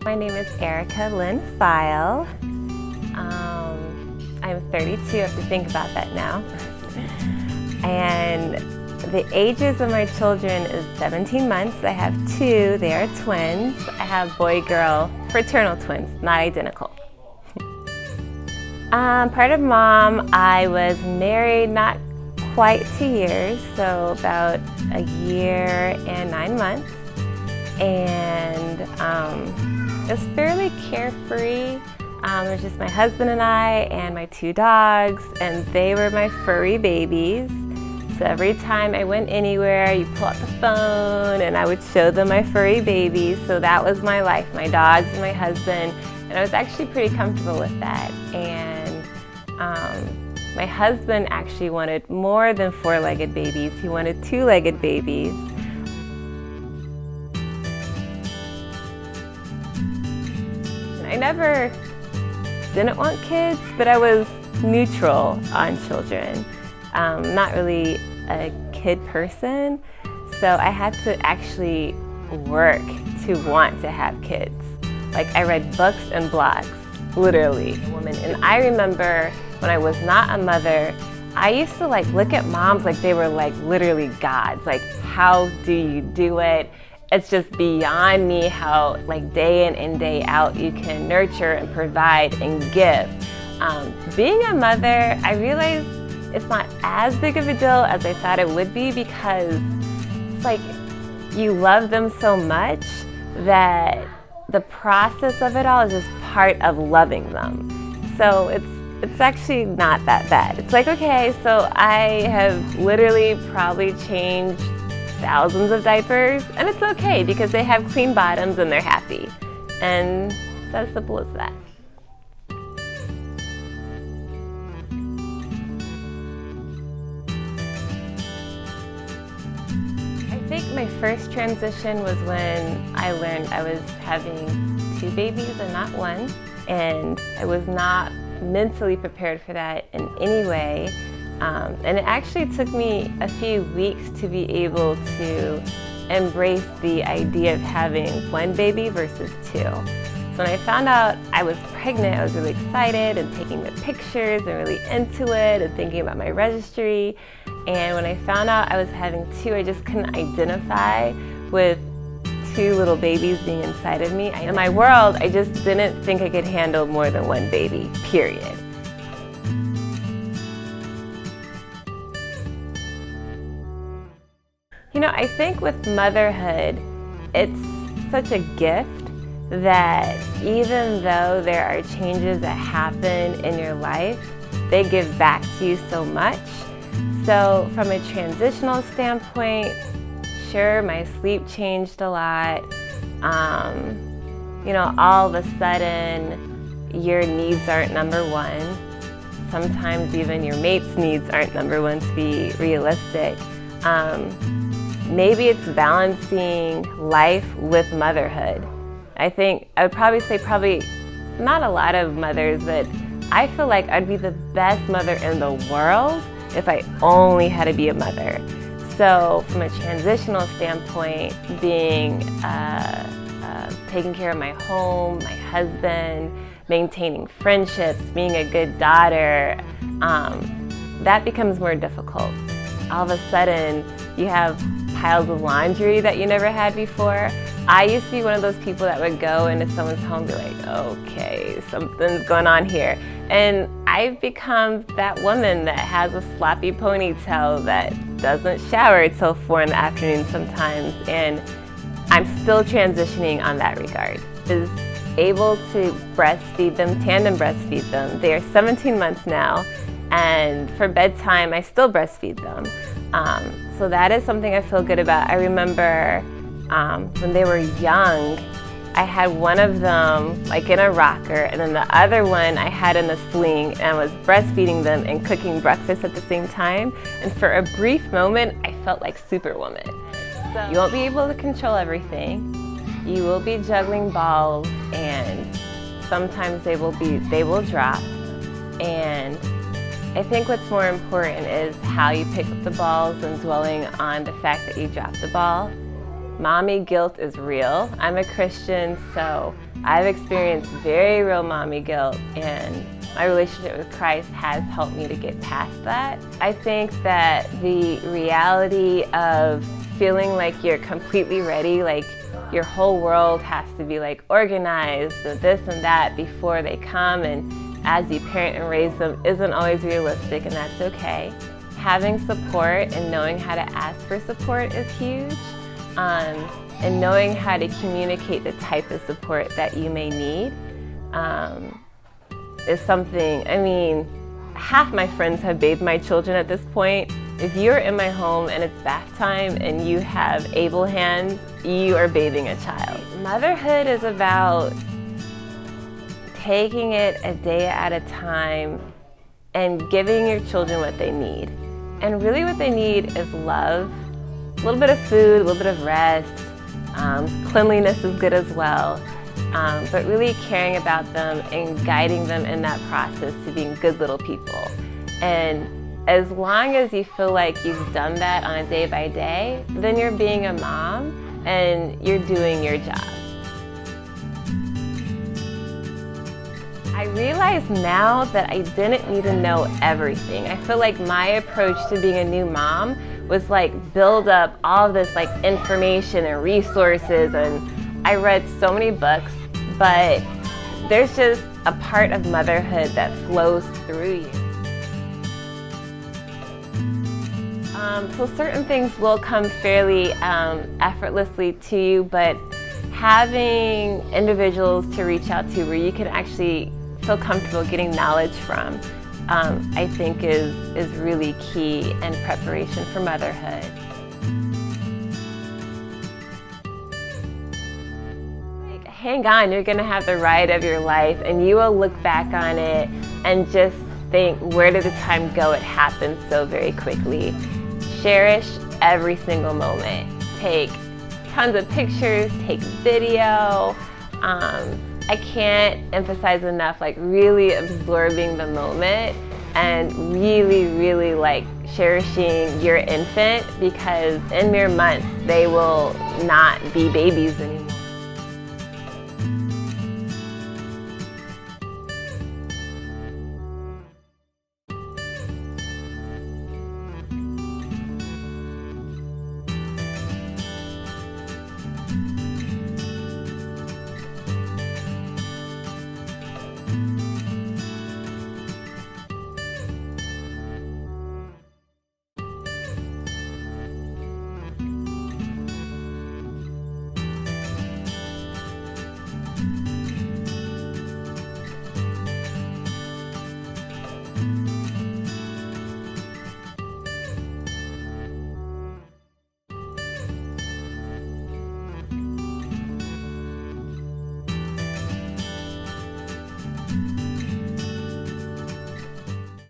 My name is Erika Lynn File. I'm 32, I have to think about that now. And the ages of my children is 17 months. I have two, they are twins. I have boy-girl, fraternal twins, not identical. Part of mom, I was married not quite 2 years, so about a year and 9 months. And it was fairly carefree. It was just my husband and I and my two dogs, and they were my furry babies. So every time I went anywhere, you pull out the phone and I would show them my furry babies. So that was my life, my dogs and my husband. And I was actually pretty comfortable with that. And my husband actually wanted more than four-legged babies. He wanted two-legged babies. I never didn't want kids, but I was neutral on children. Not really a kid person, so I had to actually work to want to have kids. Like, I read books and blogs, literally. And I remember when I was not a mother, I used to look at moms like they were literally gods. Like, how do you do it? It's just beyond me how day in and day out you can nurture and provide and give. Being a mother, I realized it's not as big of a deal as I thought it would be, because it's you love them so much that the process of it all is just part of loving them. So it's actually not that bad. It's okay, so I have literally probably changed thousands of diapers, and it's okay because they have clean bottoms and they're happy. And it's as simple as that. I think my first transition was when I learned I was having two babies and not one, and I was not mentally prepared for that in any way. And it actually took me a few weeks to be able to embrace the idea of having one baby versus two. So when I found out I was pregnant, I was really excited and taking the pictures and really into it and thinking about my registry. And when I found out I was having two, I just couldn't identify with two little babies being inside of me. In my world, I just didn't think I could handle more than one baby, period. I think with motherhood, it's such a gift that even though there are changes that happen in your life, they give back to you so much. So from a transitional standpoint, sure, my sleep changed a lot. All of a sudden, your needs aren't number one. Sometimes even your mate's needs aren't number one, to be realistic. Maybe it's balancing life with motherhood. I think I would probably say not a lot of mothers, but I feel like I'd be the best mother in the world if I only had to be a mother. So from a transitional standpoint, being taking care of my home, my husband, maintaining friendships, being a good daughter, that becomes more difficult. All of a sudden, you have piles of laundry that you never had before. I used to be one of those people that would go into someone's home and be like, okay, something's going on here. And I've become that woman that has a sloppy ponytail that doesn't shower until 4 in the afternoon sometimes. And I'm still transitioning on that regard. Is able to breastfeed them, tandem breastfeed them. They are 17 months now. And for bedtime, I still breastfeed them. So that is something I feel good about. I remember when they were young, I had one of them in a rocker, and then the other one I had in a sling, and I was breastfeeding them and cooking breakfast at the same time. And for a brief moment, I felt like Superwoman. So you won't be able to control everything. You will be juggling balls, and sometimes they will drop. And I think what's more important is how you pick up the balls than dwelling on the fact that you dropped the ball. Mommy guilt is real. I'm a Christian, so I've experienced very real mommy guilt, and my relationship with Christ has helped me to get past that. I think that the reality of feeling like you're completely ready, like your whole world has to be like organized and this and that before they come, and as you parent and raise them isn't always realistic, and that's okay. Having support and knowing how to ask for support is huge. And knowing how to communicate the type of support that you may need is something, I mean, half my friends have bathed my children at this point. If you're in my home and it's bath time and you have able hands, you are bathing a child. Motherhood is about taking it a day at a time and giving your children what they need. And really what they need is love, a little bit of food, a little bit of rest. Cleanliness is good as well, but really caring about them and guiding them in that process to being good little people. And as long as you feel like you've done that on a day by day, then you're being a mom and you're doing your job. I realize now that I didn't need to know everything. I feel like my approach to being a new mom was like build up all this like information and resources, and I read so many books, but there's just a part of motherhood that flows through you. So certain things will come fairly effortlessly to you, but having individuals to reach out to where you can actually feel comfortable getting knowledge from, I think is really key in preparation for motherhood. Like, hang on, you're gonna have the ride of your life, and you will look back on it and just think, where did the time go? It happened so very quickly. Cherish every single moment. Take tons of pictures, take video. I can't emphasize enough, like really absorbing the moment and really like cherishing your infant, because in mere months they will not be babies anymore.